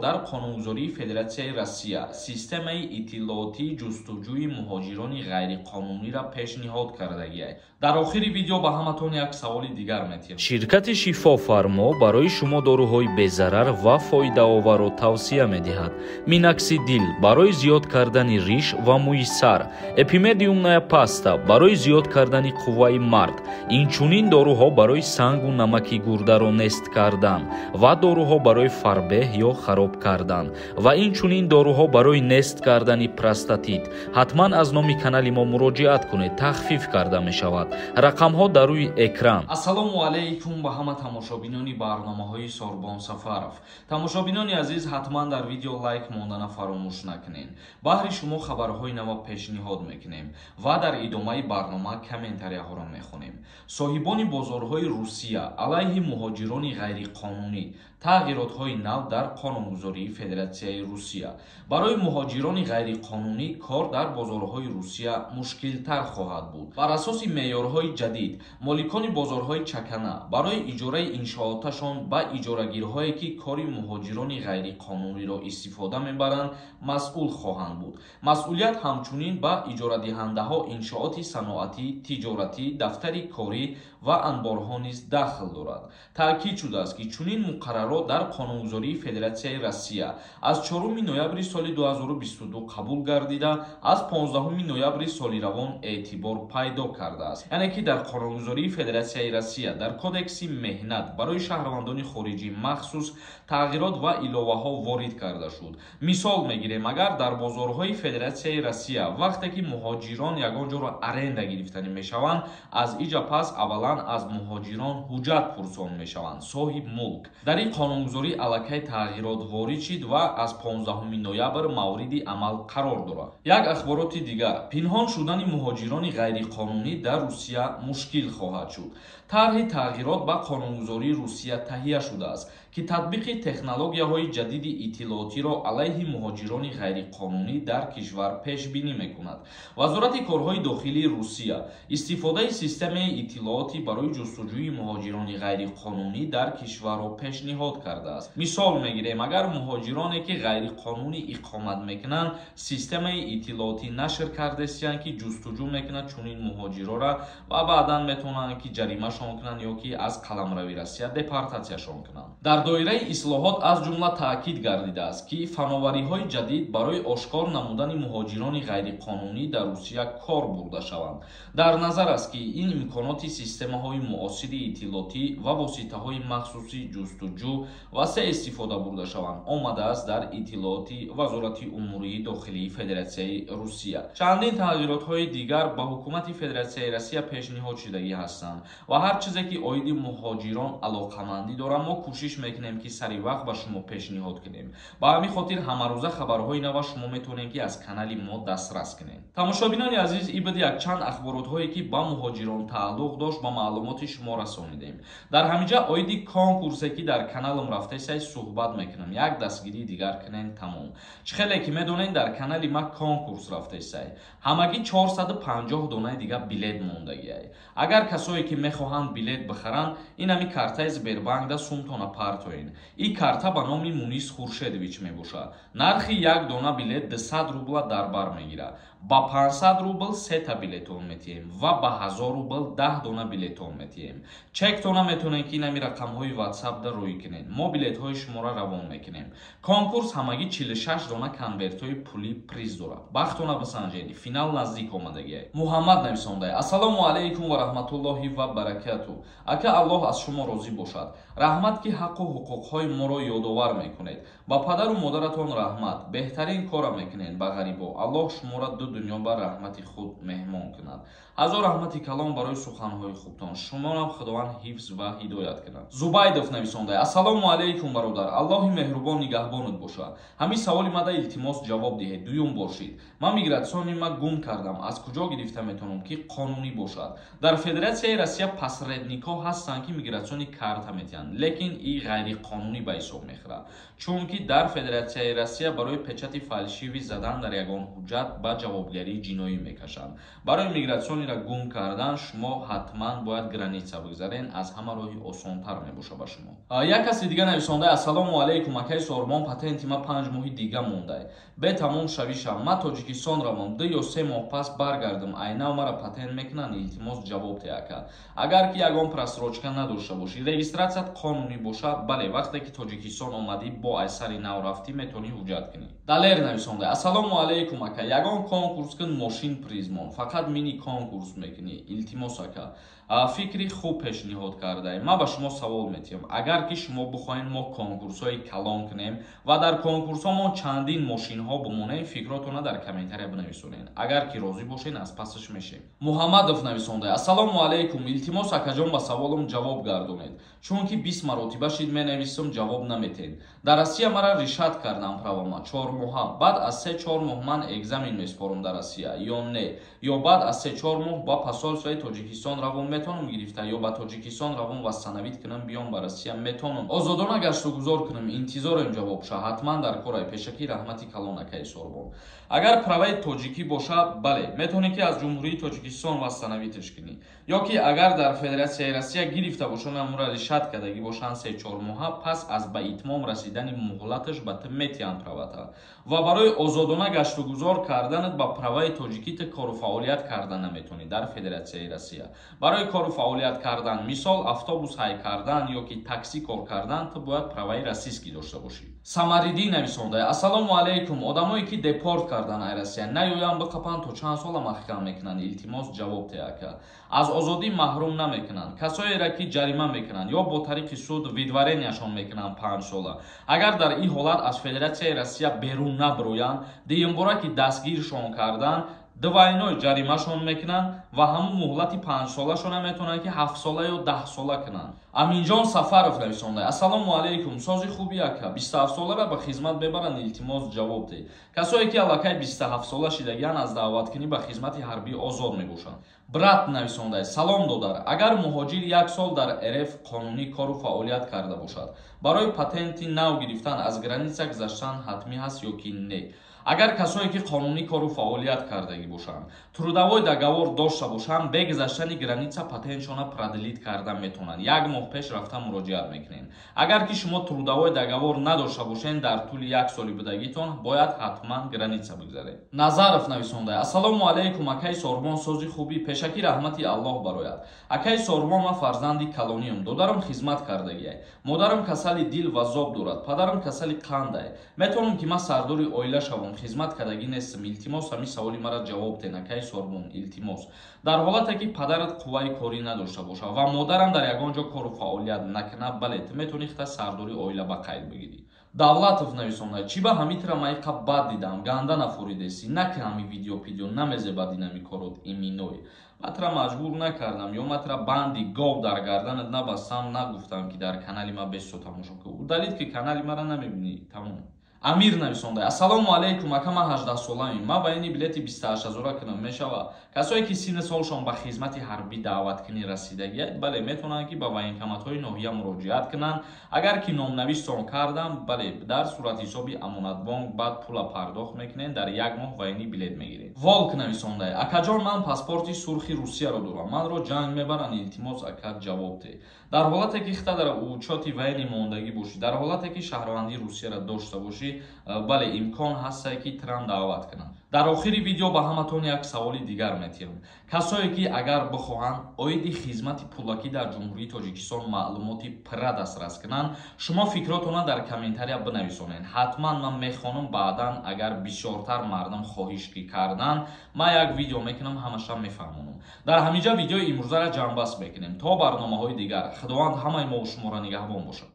дар қонунгузории Федератсияи Россия системаи иттилоотии ҷустуҷӯи муҳоҷирони ғайриқонуниро пешниҳод кардагиаст. дар охири видео ба ҳаматон як саволи дигар метиҳам. Ширкати Шифофармо барои шумо дорӯҳои безарар ва фоидаоварро тавсия медиҳад. Миноксидил барои зиёд кардани риш ва мӯи сар, эпимедиумная паста барои зиёд кардани қувваи мард, инчунин дорӯҳо барои сангу намаки гурдаро нест кардан ва дорӯҳо барои фарбеҳ ё хароб кардан ва инчунин дорӯҳо барои нест кардани простатит. ҳатман аз номи канали мо муроҷиат кунед, тахфиф карда мешавад. рақамҳо дар рӯи экран. Ассалому алайкум ба ҳама тамошобинони барномаҳои Сорбон Сафаров. Тамошобинони азиз, ҳатман дар видео лайк мондана фаромӯш накунед. баҳри шумо хабарҳои нав пешниҳод мекунем ва дар идомаи барнома комментарияҳоро мехонем. соҳибони бозорҳои Русия алайҳи муҳоҷирони ғайриқонунӣ, тағйиротҳои нав дар қонунгузории Федератсияи Русия. барои муҳоҷирони ғайриқонунӣ кор дар бозорҳои Русия мушкилтар хоҳад буд. бар асоси меъёрҳои ҷадид, моликони бозорҳои чакана барои иҷораи иншооташон ба иҷорагирҳое ки кори муҳоҷирони ғайриқонуниро истифода мебаранд масъул хоҳанд буд. масъулият ҳамчунин ба иҷорадиҳандаҳо иншооти саноатӣ, тиҷоратӣ, дафтари корӣ ва анборҳо низ дахл дорад. таъкид шудааст ки чунин муқаррарот дар қонунгузории Федератсияи Россия аз 4 ноябри соли 2022 қабул гардида, аз 15 ноябри соли равон эътибор пайдо кардааст. яъне ки дар қонунгузории Федератсияи Россия дар кодекси меҳнат барои шаҳрвандони хориҷӣ махсус тағйирот ва иловаҳо ворид карда шуд. мисол мегирем, агар дар бозорҳои Федератсияи Россия вақте ки муҳоҷирон ягон ҷоро аренда гирифтанӣ мешаванд, аз иҷа пас аввалан аз муҳоҷирон ҳуҷҷат пурсон мешаванд, соҳиб мулк. дар ин қонунгузорӣ аллакай тағйирот ворид шид ва аз 15 ноябр мавриди амал қарор дорад. як ахбороти дигар, пинҳон шудани муҳоҷирони ғайриқонунӣ дар Русия мушкил хоҳад шуд. тарҳи тағйирот ба қонунгузории Русия таҳия шудааст ки татбиқи технологияҳои ҷадиди иттилоотиро алайҳи муҳоҷирони ғайриқонунӣ дар кишвар пешбинӣ мекунад. вазорати корҳои дохилии Русия истифодаи системаи иттилоотӣ барои ҷустуҷӯи муҳоҷирони ғайриқонунӣ дар кишварро пешниҳод кардааст. мисол мегирем, агар муҳоҷироне ки ғайриқонунӣ иқомат мекунанд системаи иттилоотӣ нашр кардестиянд ки ҷустуҷӯ мекунад чунин муҳоҷирора ва баъдан метавонанд ки ҷаримашон кунанд ё ки аз қаламрави Россия депортатсияшон кунанд. дар доираи ислоҳот аз ҷумла таъкид гардидааст ки фановариҳои ҷадид барои ошкор намудани муҳоҷирони ғайриқонунӣ дар Русия кор бурда шаванд. дар назар аст ки ин имконоти системаҳои муосири иттилоотӣ ва воситаҳои махсуси ҷустуҷӯ ва се истифода бурда шаванд омадааст дар иттилооти вазорати умурии дохилии Федератсияи Русия. чандин тағйиротҳои дигар ба ҳукумати Федератсияи Россия пешниҳод шудагӣ ҳастанд ва ҳар чизе ки оиди муҳоҷирон алоқамандӣ дорад мо кӯшиш мекунем ки сари вақт ба шумо пешниҳод кунем. ба ҳамин хотир ҳамарӯза хабарҳои нав шумо метавонед ки аз канали мо дастрас кунед. тамошобинони азиз, ин буд якчанд ахборотҳое ки ба муҳоҷирон тааллуқ дошт ба маълумоти шумо расонидем. дар ҳаминҷа оиди конкурсе ки дар каналам рафтесай суҳбат мекунам. як дастгирии дигар кунен тамом. чӣ хеле ки медонед дар канали ма конкурс рафтесай. ҳамагӣ 450 донаи дигар билет мондагиай. агар касое ки мехоҳанд билет бихаранд, ин ҳами картаи Сбербанкда сумтона партоин. ин карта ба номи Мунис Хуршедович мебошад. нархи як дона билет 200 рубла дар бар мегирад. ба 500 рубл 3 билетон метиҳем ва ба 1000 рубл 10 дона билетон метиҳем. чектона метавонед ки ин ҳами рақамҳои WhatsApp-да рӯй кунед. мо билетҳои шуморо равон мекунем. конкурс ҳамагӣ 46 дона конвертҳои пулӣ приз дорад. бахтона бисанҷед. финал наздик омадагиай. муҳаммад нависондай: ассалому алайкум ва раҳматуллоҳи ва баракату. ака Аллоҳ аз шумо розӣ бошад. раҳмат ки ҳаққу ҳуқуқҳои моро ёдовар мекунед. ба падару модаратон раҳмат. беҳтарин кора мекунед ба ғарибо. Аллоҳ шуморо ду дунё ба раҳмати худ меҳмон кунад. ҳазор раҳмати калом барои суханҳои хубтон. шуморо худованд ҳифз ва ҳидоят кунад. зубайдов нависондай: ассалому алайкум бародар. аллоҳи меҳрубон нигаҳбонат бошад. ҳамин саволи мада илтимос ҷавоб диҳед. дуюм бошид. ман мигратсиони ма гум кардам. аз куҷо гирифта метавонам ки қонунӣ бошад? дар Федератсияи Россия посредникҳо ҳастанд ки мигратсиони карта метиҳанд, лекин ин ғайриқонунӣ ба ҳисоб мехӯрад, чунки дар Федератсияи Россия барои печати фалшивӣ задан дар ягон ҳуҷҷат ба ҷавобгарии ҷиноӣ мекашанд. Барои мигратсиониро гум кардан шумо ҳатман бояд граница бигзарен, аз ҳама роҳи осонтар мебошад ба шумо. Як каси дига нависонда: ассалому алайкум, акай Сорбон, патенти ма 5 моҳи дига мондай. Бе тамом шавишам, ма Тоҷикистон равам, 2 ё 3 моҳ пас баргардам, айнав мара патент мекунанд, илтимос ҷавоб де ака. Агар ки ягон просрочка надошта бошӣ, регистратсият қонунӣ бошад, бале вақте ки Тоҷикистон омадӣ бо айсари нав рафтӣ метавонӣ ҳуҷҷат кунӣ. Далер нависонда: ассалому алайкум ака, ягон конкурс кун мошин призмон, фақат мини конкурс мекунӣ, илтимос ака. Фикри хуб пешниҳод кардаем. Ма ба шумо савол метиҳам, агар ки шумо бихоҳед мо конкурсҳои калон кунем ва дар конкурсҳо мо чандин мошинҳо бимонем, фикротона дар комментария бинависонед. Агар ки розӣ бошед, аз пасаш мешем. Муҳаммадов нависонда: ассалому алайкум, илтимос акаҷон ба саволам ҷавоб гардонед, чунки 20 маротиба шид менависам, ҷавоб наметед. Дар Россия мара ришад кардан правама 4 моҳа, баъд аз 3-4 моҳ ман экзамен меспорам дар Россия ё не, ё баъд аз 3-4 моҳ ба посольствои Тоҷикистон равон метавонам гирифта, ё ба Тоҷикистон равон вастанавид кунам, биём ба Россия метавонам озодона гаштугузор кунам, интизорем ҷавоб ша, ҳатман дар корай, пешакӣ раҳмати калон акай Сорбон. Агар праваи тоҷикӣ бошад, бале, метавонӣ ки аз ҷумҳурии Тоҷикистон вастанавидаш кунӣ, ё ки агар дар Федератсияи Россия гирифта бошанд, амура ришад кардагӣ бошанд 3-4 моҳа, пас аз ба итмом расидани муҳлаташ ба ту метиҳанд правата. Ва барои озодона гаштугузор карданат ба праваи тоҷикӣ ту кору фаъолият кардан наметавонӣ дар Федератсияи Россия. Барои кору фаъолият кардан, мисол автобус ҳай кардан ё ки таксӣ кор кардан, ту бояд праваи расистӣ дошта бошӣ. Самаридӣ нависонда: ассалому алайкум, одамое ки депорт кардан ай Россия наёянд биқапанд, то чанд сола маҳкам мекунанд, илтимос ҷавоб де ака. Аз озодӣ маҳрум намекунанд, касоеро ки ҷарима мекунанд ё бо тариқи суд видваренияшон мекунанд 5 сола. Агар дар ин ҳолат аз Федератсияи Россия берун наброянд, дуюмбора ки дастгиршон кардан, дувайной ҷаримашон мекунанд ва ҳамун муҳлати 5 солашона метавонанд ки 7 сола ё 10 сола кунанд. Аминҷон Сафаров нависонда: ассалому алайкум, сози хуби ака, 27 солара ба хизмат бебаранд, илтимос ҷавоб де. Касое ки аллакай 27 сола шидагиян, аз даъваткунӣ ба хизмати ҳарбӣ озод мебошанд. Брат нависонда: салом додар, агар муҳоҷир 1 сол дар РФ қонунӣ кору фаъолият карда бошад, барои патенти нав гирифтан аз граница гузаштан ҳатмӣ ҳаст ё ки не? Агар касое ки қонунӣ кору фаъолият кардагӣ бошанд, трудовой договор дошта бошанд, бе гузаштани граница патентшона продлит кардан метавонанд. 1 моҳ пеш рафта муроҷиат мекунед. Агар ки шумо трудовой договор надошта бошед, дар тӯли 1 соли будагитон бояд ҳатман граница бигзаред. Назаров нависонда: ассалому алайкум акай Сорбон, сози хубӣ, пешакӣ раҳмати Аллоҳ барояд. Акай Сорбон, ман фарзанди калониям, додарам хизмат кардагиай, модарам касали дил ва зоб дорад, падарам касали қандай. Метавонам ки ман сардори оила шавам, хизмат кардагӣ нестам, илтимос ҳамин саволи мара ҷавоб ден акай Сорбон, илтимос. Дар ҳолате ки падарат қувваи корӣ надошта бошад ва модарам дар ягон ҷо кору фаъолият накунад, бале, ту метавонӣ хита сардори оила ба қайд бигирӣ. Давлатов нависонда: чӣ ба ҳамитра майқа бад дидам, ганда нафуридеси, наки ҳами видео намезеба динами корот иминой. Матра маҷбур накардам ё матра банди гов дар гарданат набастам, нагуфтам ки дар канали ма бесто тамошо кун. Удалид ки канали мара намебинӣ, тамом. Амир нависонда: ассалому алайкум ака, ман 18 соламим, ман ба ини билети 28 000 кунам, мешава? Касое ки синни солшон ба хизмати ҳарбӣ даъваткунӣ расидагият, бале, метавонанд ки ба военкоматҳои ноҳия муроҷиат кунанд. Агар ки номнавистон кардам, бале, дар сурати ҳисоби амонатбонк баъд пула пардохт мекунед, дар 1 моҳ ва ини билет мегиред. Волк нависонда: акаҷон, ман паспорти сурхи Русияро дорам, манро ҷанг мебаранд, илтимос ака ҷавоб де. Дар ҳолате ки хита дар учёти военӣ мондагӣ бошӣ, дар ҳолате ки шаҳрвандии Русияро дошта бошӣ, бале, имкон ҳаст ки трам даъват кунанд. Дар охири видео ба ҳаматон як саволи дигар метиҳам. Касое ки агар бихоҳанд оиди хизмати пулакӣ дар ҷумҳурии Тоҷикистон маълумоти пурра дастрас кунанд, шумо фикротона дар комментария бинависонед. Ҳатман ман мехонам баъдан, агар бисёртар мардум хоҳиш ки кардан, ман як видео мекунам, ҳамаша мефаҳмонам. Дар ҳаминҷа видеои имрӯзаро ҷамъбаст мекунем. То барномаҳои дигар, худованд ҳамаи мо шуморо нигаҳбон бошад.